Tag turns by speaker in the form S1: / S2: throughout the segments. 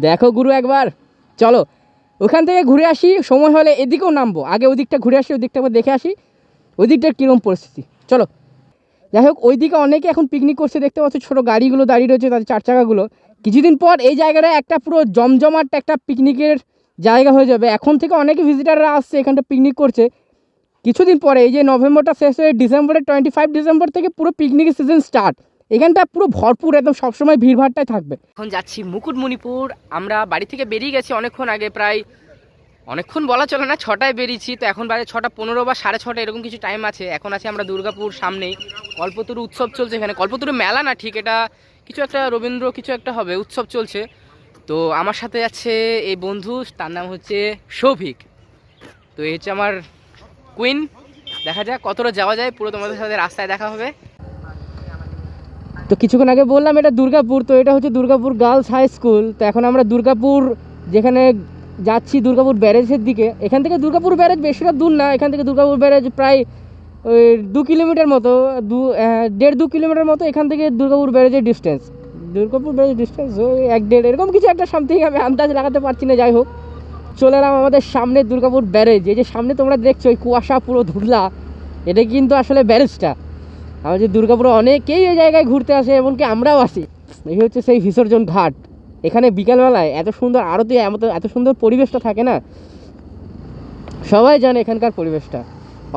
S1: দেখো গুরু একবার চলো ওখান থেকে ঘুরে আসি, সময় হলে এদিকেও নামবো, আগে ওই দিকটা ঘুরে আসি, ওই দিকটা দেখে আসি ওই দিকটার কীরকম পরিস্থিতি। চলো যাই হোক, ওই দিকে অনেকে এখন পিকনিক করছে দেখতে পাচ্ছ, ছোটো গাড়িগুলো দাঁড়িয়ে রয়েছে তাদের চার চাকাগুলো। কিছুদিন পর এই জায়গাটা একটা পুরো জমজমাট একটা পিকনিকের জায়গা হয়ে যাবে। এখন থেকে অনেকে ভিজিটাররা আসছে এখানটা পিকনিক করছে। কিছুদিন পরে এই যে নভেম্বরটা শেষ হয়ে ডিসেম্বরের 25 ডিসেম্বর থেকে পুরো পিকনিকের সিজন স্টার্ট। এখানটা পুরো ভরপুর, একদম সবসময় ভিড়ভাড়টাই থাকবে। এখন যাচ্ছি মুকুটমণিপুর। আমরা বাড়ি থেকে বেরিয়ে গেছি অনেকক্ষণ আগে, প্রায় অনেকক্ষণ বলা চলে না, 6টায় বেরিয়েছি, তো এখন বাজে 6:15 বা 6:30 এরকম কিছু টাইম আছে। এখন আছি আমরা দুর্গাপুর সামনেই, কল্পতরু উৎসব চলছে এখানে। কল্পতরু মেলা না ঠিক, এটা কিছু একটা রবীন্দ্র কিছু একটা হবে, উৎসব চলছে। তো আমার সাথে যাচ্ছে এই বন্ধু, তার নাম হচ্ছে সৌভিক। তো এই হচ্ছে আমার কুইন। দেখা যাক কতটা যাওয়া যায়, পুরো তোমাদের সাথে রাস্তায় দেখা হবে। তো কিছুক্ষণ আগে বললাম এটা দুর্গাপুর, তো এটা হচ্ছে দুর্গাপুর গার্লস হাই স্কুল। তো এখন আমরা দুর্গাপুর যেখানে যাচ্ছি, দুর্গাপুর ব্যারেজের দিকে। এখান থেকে দুর্গাপুর ব্যারেজ বেশিটা দূর না, এখান থেকে দুর্গাপুর ব্যারেজ প্রায় ওই 2 কিলোমিটার মতো, 1.5-2 কিলোমিটার মতো এখান থেকে দুর্গাপুর ব্যারেজের ডিস্টেন্স। দুর্গাপুর ব্যারেজ ডিস্টেন্স ওই 1-1.5 এরকম কিছু একটা সামথিং, আমি আন্দাজ লাগাতে পারছি না। যাই হোক, চলে এলাম আমাদের সামনে দুর্গাপুর ব্যারেজ। এই যে সামনে তোমরা দেখছো ওই কুয়াশা পুরো ধুলা, এটা কিন্তু আসলে ব্যারেজটা। আমাদের দুর্গাপুরে অনেকেই এই জায়গায় ঘুরতে আসে, এমনকি আমরাও আসি। এই হচ্ছে সেই বিসর্জন ঘাট। এখানে বিকালবেলায় এত সুন্দর আরতি, এত সুন্দর পরিবেশটা থাকে না, সবাই জানে এখানকার পরিবেশটা।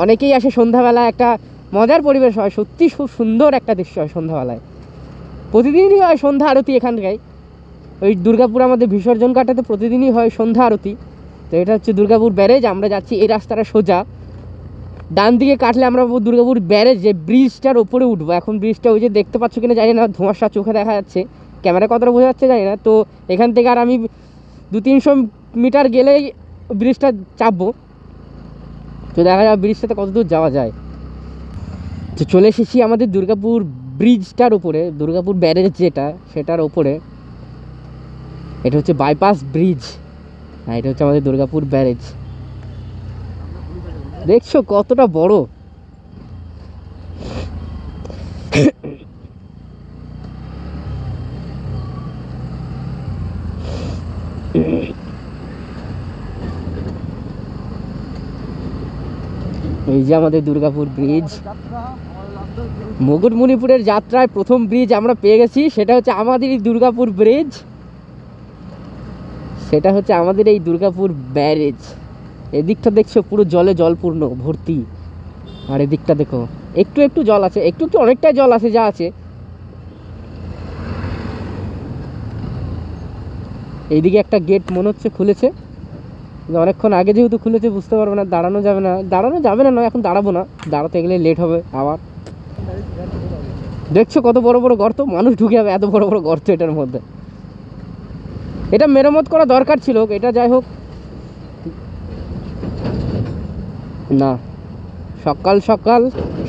S1: অনেকেই আসে সন্ধ্যাবেলা, একটা মজার পরিবেশ হয়, সত্যি খুব সুন্দর একটা দৃশ্য হয় সন্ধ্যাবেলায়। প্রতিদিনই হয় সন্ধ্যা আরতি এখানটায়। ওই দুর্গাপুর আমাদের বিসর্জন ঘাটাতে প্রতিদিনই হয় সন্ধ্যা আরতি। তো এটা হচ্ছে দুর্গাপুর ব্যারেজ। আমরা যাচ্ছি এই রাস্তাটা সোজা, ডান দিকে কাটলে আমরা দুর্গাপুর ব্যারেজ যে ব্রিজটার ওপরে উঠবো। এখন ব্রিজটা ওই যে দেখতে পাচ্ছ কিনা জানি না, ধোঁয়াশা চোখে দেখা যাচ্ছে, ক্যামেরা কতটা বোঝা যাচ্ছে জানি না। তো এখান থেকে আর আমি 200-300 মিটার গেলেই ব্রিজটা চাপবো। তো দেখা যাবে ব্রিজটাতে কত দূর যাওয়া যায়। তো চলে এসেছি আমাদের দুর্গাপুর ব্রিজটার উপরে, দুর্গাপুর ব্যারেজ যেটা সেটার ওপরে। এটা হচ্ছে বাইপাস ব্রিজ, আর এটা হচ্ছে আমাদের দুর্গাপুর ব্যারেজ। দেখছো কতটা বড়। এই যে আমাদের দুর্গাপুর ব্রিজ। মুকুটমণিপুরের যাত্রায় প্রথম ব্রিজ আমরা পেয়ে গেছি, সেটা হচ্ছে আমাদের এই দুর্গাপুর ব্রিজ, সেটা হচ্ছে আমাদের এই দুর্গাপুর ব্যারেজ। এদিকটা দেখছো পুরো জলে জলপূর্ণ ভর্তি, আর এদিকটা দেখো একটু একটু জল আছে, একটু একটু অনেকটাই জল আছে যা আছে। এইদিকে একটা গেট মনে হচ্ছে খুলেছে, অনেকক্ষণ আগে যেহেতু খুলেছে বুঝতে পারবো না, দাঁড়ানো যাবে না নয়, এখন দাঁড়াবো না, দাঁড়াতে গেলে লেট হবে আবার। দেখছো কত বড় বড় গর্ত, মানুষ ঢুকে যাবে এত বড় বড় গর্ত এটার মধ্যে। এটা মেরামত করা দরকার ছিল এটা, যাই হোক না। সকাল সকাল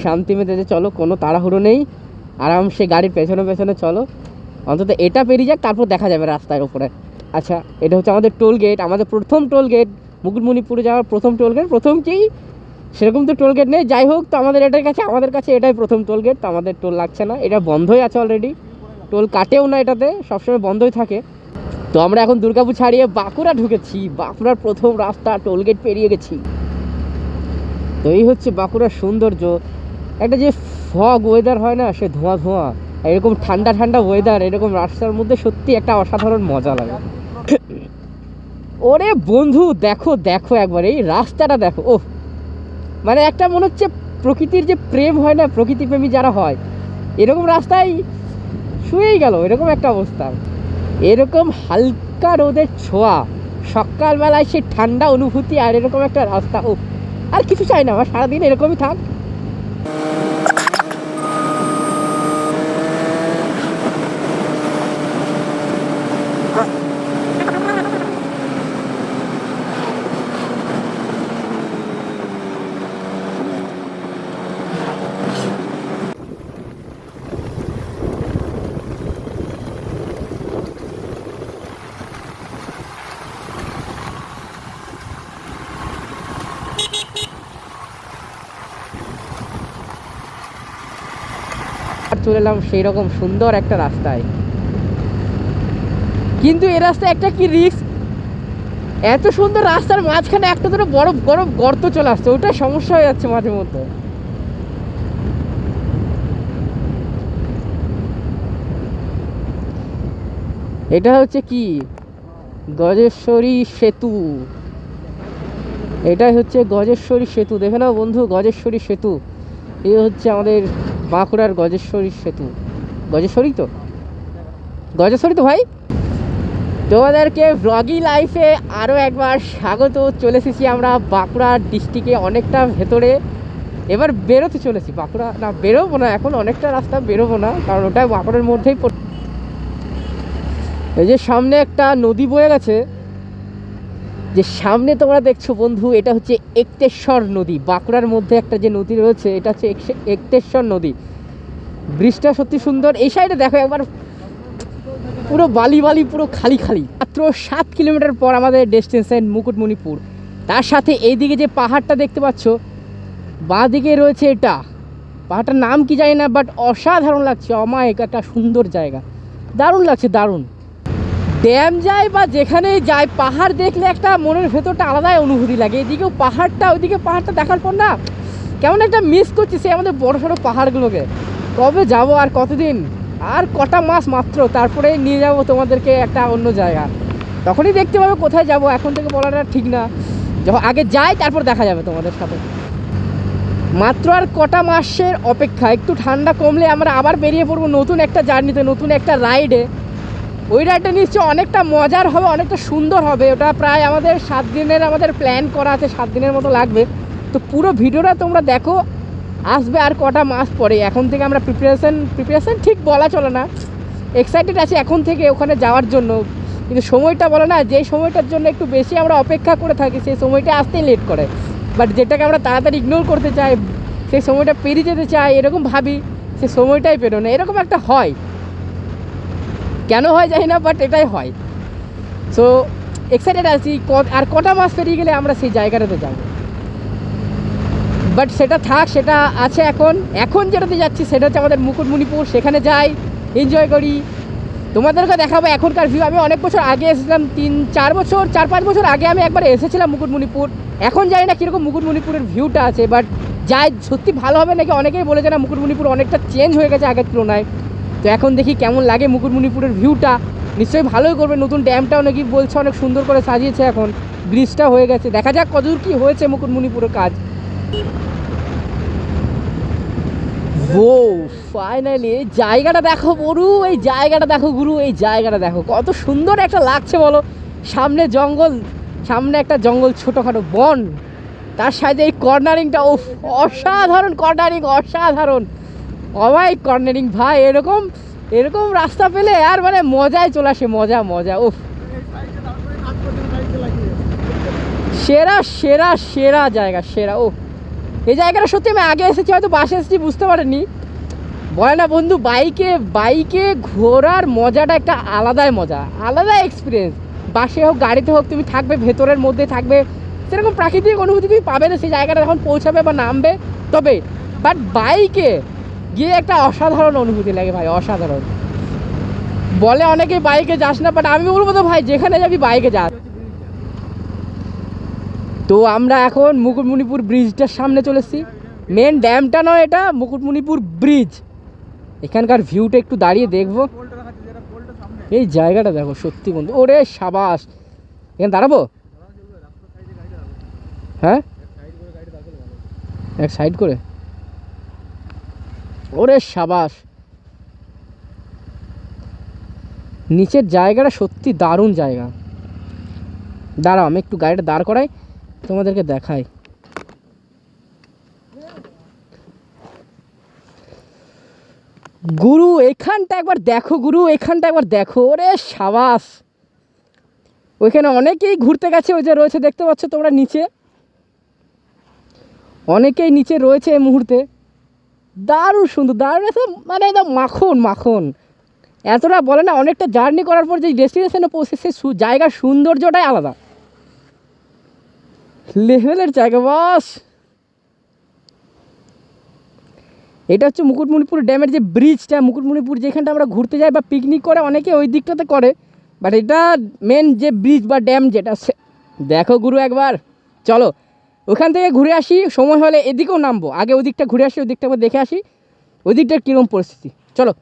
S1: শান্তি মেতেছে, চলো কোনো তাড়াহুড়ো নেই, আরামসে গাড়ির পেছনে পেছনে চলো, অন্তত এটা পেরিয়ে যাক, তারপর দেখা যাবে রাস্তার উপরে। আচ্ছা, এটা হচ্ছে আমাদের টোল গেট, আমাদের প্রথম টোল গেট মুকুটমণিপুরে যাওয়ার প্রথম টোল গেট। প্রথম কি সেরকম তো টোল গেট নেই, যাই হোক, তো আমাদের আমাদের কাছে এটাই প্রথম টোল গেট। তো আমাদের টোল লাগছে না, এটা বন্ধই আছে অলরেডি, টোল কাটেও না, এটাতে সবসময় বন্ধই থাকে। তো আমরা এখন দুর্গাপুর ছাড়িয়ে বাঁকুড়া ঢুকেছি, বাঁকুড়ার প্রথম রাস্তা, টোল গেট পেরিয়ে গেছি। তো এই হচ্ছে বাঁকুড়ার সৌন্দর্য। একটা যে ফগ ওয়েদার হয় না, সে ধোঁয়া ধোঁয়া, এরকম ঠান্ডা ঠান্ডা ওয়েদার, এরকম রাস্তার মধ্যে সত্যি একটা অসাধারণ মজা লাগে। ওরে বন্ধু দেখো দেখো একবার এই রাস্তাটা দেখো, ও মানে একটা মনে হচ্ছে প্রকৃতির যে প্রেম হয় না, প্রকৃতি প্রেমী যারা হয়, এরকম রাস্তায় শুয়েই গেল, এরকম একটা অবস্থা। এরকম হালকা রোদের ছোঁয়া, সকালবেলায় সে ঠান্ডা অনুভূতি, আর এরকম একটা রাস্তা, ও আর কিছু চাই না, আমার সারাদিন এরকমই থাক। চলে এলাম সেই রকম সুন্দর একটা রাস্তায়। কিন্তু এই রাস্তায় একটা কি রিস্ক, এত সুন্দর রাস্তার মাঝখানে একটা ধরো বড় বড় গর্ত চলে আসছে, ওটাই সমস্যা হয়ে যাচ্ছে মাঝে মধ্যে। এটা হচ্ছে কি গজেশ্বরী সেতু, এটাই হচ্ছে গজেশ্বরী সেতু। দেখে নাও বন্ধু, গজেশ্বরী সেতু, এই হচ্ছে আমাদের বাঁকুড়ার গজেশ্বরী সেতু। গজেশ্বরী তো, গজেশ্বরী তো ভাই। তোমাদেরকে ব্লগি লাইফে আরও একবার স্বাগত। চলে এসেছি আমরা বাঁকুড়া ডিস্ট্রিক্টে অনেকটা ভেতরে, এবার বেরোতে চলেছি। বাঁকুড়া না বেরোবো না এখন, অনেকটা রাস্তা বেরোবো না, কারণ ওটা বাঁকুড়ার মধ্যেই এই যে সামনে একটা নদী বয়ে গেছে, যে সামনে তোমরা দেখছো বন্ধু, এটা হচ্ছে একতেশ্বর নদী। বাঁকুড়ার মধ্যে একটা যে নদী রয়েছে এটা হচ্ছে একতেশ্বর নদী। ব্রিজটা সত্যি সুন্দর। এই সাইডে দেখো একবার, পুরো বালি বালি, পুরো খালি খালি। মাত্র 7 কিলোমিটার পর আমাদের ডেস্টিনেশন মুকুটমণিপুর। তার সাথে এইদিকে যে পাহাড়টা দেখতে পাচ্ছ, বাঁ দিকে রয়েছে এটা, পাহাড়টার নাম কি জানি না, বাট অসাধারণ লাগছে, অমায়িক একটা সুন্দর জায়গা, দারুণ লাগছে, দারুণ। ড্যাম যায় বা যেখানেই যায়, পাহাড় দেখলে একটা মনের ভেতরটা আলাদাই অনুভূতি লাগে। এদিকেও পাহাড়টা, ওইদিকে পাহাড়টা দেখার পর না কেমন একটা মিস করছি সে আমাদের বড় সড়ো পাহাড়গুলোকে। কবে যাব, আর কতদিন, আর কটা মাস মাত্র, তারপরে নিয়ে যাব তোমাদেরকে একটা অন্য জায়গা। তখনই দেখতে পাবে কোথায় যাব, এখন থেকে বলাটা ঠিক না। যখন আগে যাই তারপর দেখা যাবে তোমাদের সাথে। মাত্র আর কটা মাসের অপেক্ষা, একটু ঠান্ডা কমলে আমরা আবার বেরিয়ে পড়বো নতুন একটা জার্নিতে, নতুন একটা রাইডে। ওই রাইডটা নিশ্চয়ই অনেকটা মজার হবে, অনেকটা সুন্দর হবে। ওটা প্রায় আমাদের 7 দিনের আমাদের প্ল্যান করা আছে, 7 দিনের মতো লাগবে। তো পুরো ভিডিওটা তোমরা দেখো, আসবে আর কটা মাস পরে। এখন থেকে আমরা প্রিপারেশন ঠিক বলা চলে না, এক্সাইটেড আছি এখন থেকে ওখানে যাওয়ার জন্য। কিন্তু সময়টা বলে না, যেই সময়টার জন্য একটু বেশি আমরা অপেক্ষা করে থাকি সেই সময়টা আসতেই লেট করে। বাট যেটাকে আমরা তাড়াতাড়ি ইগনোর করতে চাই, সেই সময়টা পেরিয়ে যেতে চাই, এরকম ভাবি, সেই সময়টাই পেরো না, এরকম একটা হয়। কেন হয় জানি না, বাট এটাই হয়। সো এক্সাইটেড আছি, আর কটা মাস পেরিয়ে গেলে আমরা সেই জায়গাটাতে যাব। বাট সেটা থাক, সেটা আছে এখন। এখন যেটাতে যাচ্ছি সেটা হচ্ছে আমাদের মুকুটমণিপুর। সেখানে যাই, এনজয় করি, তোমাদেরকে দেখাবো এখনকার ভিউ। আমি অনেক বছর আগে এসেছিলাম, 4-5 বছর আগে আমি একবার এসেছিলাম মুকুটমণিপুর। এখন জানি না কীরকম মুকুটমণিপুরের ভিউটা আছে, বাট যাই, সত্যি ভালো হবে নাকি। অনেকেই বলেছে না মুকুটমণিপুর অনেকটা চেঞ্জ হয়ে গেছে আগের তুলনায়। তো এখন দেখি কেমন লাগে মুকুটমণিপুরের ভিউটা। নিশ্চয়ই ভালোই করবে, নতুন ড্যামটাও নাকি বলছে অনেক সুন্দর করে সাজিয়েছে, এখন ব্রিজটা হয়ে গেছে। দেখা যাক কতদূর কী হয়েছে মুকুটমণিপুরের কাজ। ও ফাইনালি এই জায়গাটা দেখো বড়ু, এই জায়গাটা দেখো গুরু, এই জায়গাটা দেখো কত সুন্দর একটা লাগছে বলো। সামনে জঙ্গল, সামনে একটা জঙ্গল, ছোটোখাটো বন, তার সাথে এই কর্নারিংটা, ও অসাধারণ কর্নারিং, অসাধারণ অবাক কর্নারিং ভাই। এরকম এরকম রাস্তা পেলে আর মানে মজায় চলে আসে, মজা মজা। ও সেরা সেরা সেরা জায়গা, সেরা। ও এই জায়গাটা সত্যি আমি আগে এসেছি, হয়তো বাসে এসেছি বুঝতে পারিনি। বলে না বন্ধু, বাইকে ঘোরার মজাটা একটা আলাদাই মজা, আলাদা এক্সপিরিয়েন্স। বাসে হোক গাড়িতে হোক, তুমি থাকবে ভেতরের মধ্যে থাকবে, সেরকম প্রাকৃতিক অনুভূতি তুমি পাবে না সেই জায়গাটা যখন পৌঁছাবে বা নামবে তবে। বাট বাইকে গিয়ে একটা অসাধারণ অনুভূতি লাগে ভাই, অসাধারণ। বলে অনেকে বাইকে যাস না, বাট আমি বলবো তো ভাই, যেখানে যাবি বাইকে যাস। তো আমরা এখন মুকুটমণিপুর ব্রিজটার সামনে চলে এসেছি। মেন ড্যামটা নয়, এটা মুকুটমণিপুর ব্রিজ। এখানকার ভিউটা একটু দাঁড়িয়ে দেখবো। এই জায়গাটা দেখো সত্যি বন্ধু, ওরে সাবাস। এখানে দাঁড়াবো? হ্যাঁ, এক সাইড করে, ওরে সাবাস। নিচের জায়গাটা সত্যি দারুণ জায়গা। দাঁড়াও আমি একটু গাড়িটা দাঁড় করাই, তোমাদেরকে দেখাই। গুরু এখানটা একবার দেখো, গুরু এখানটা একবার দেখো, ওরে সাবাস। ওইখানে অনেকেই ঘুরতে গেছে, ওই যে রয়েছে দেখতে পাচ্ছ তোমরা নিচে, অনেকেই নিচে রয়েছে এই মুহূর্তে। দারুণ সুন্দর, দারুণ মানে একদম মাখন মাখন। এতটা বলে না, অনেকটা জার্নি করার পর যে ডেস্টিনেশনে পৌঁছে সেই জায়গার সৌন্দর্যটাই আলাদা লেভেলের জায়গা বাস। এটা হচ্ছে মুকুটমণিপুর ড্যামের যে ব্রিজটা, মুকুটমণিপুর যেখানটা আমরা ঘুরতে যাই বা পিকনিক করে, অনেকে ওই দিকটাতে করে। বাট এটা মেন যে ব্রিজ বা ড্যাম যেটা দেখো গুরু একবার, চলো ওখান থেকে ঘুরে আসি, সময় হলে এদিকেও নামবো, আগে ওদিকটা ঘুরে আসি, ওদিকটা একবার দেখে আসি ওদিকটার কীরকম পরিস্থিতি, চলো।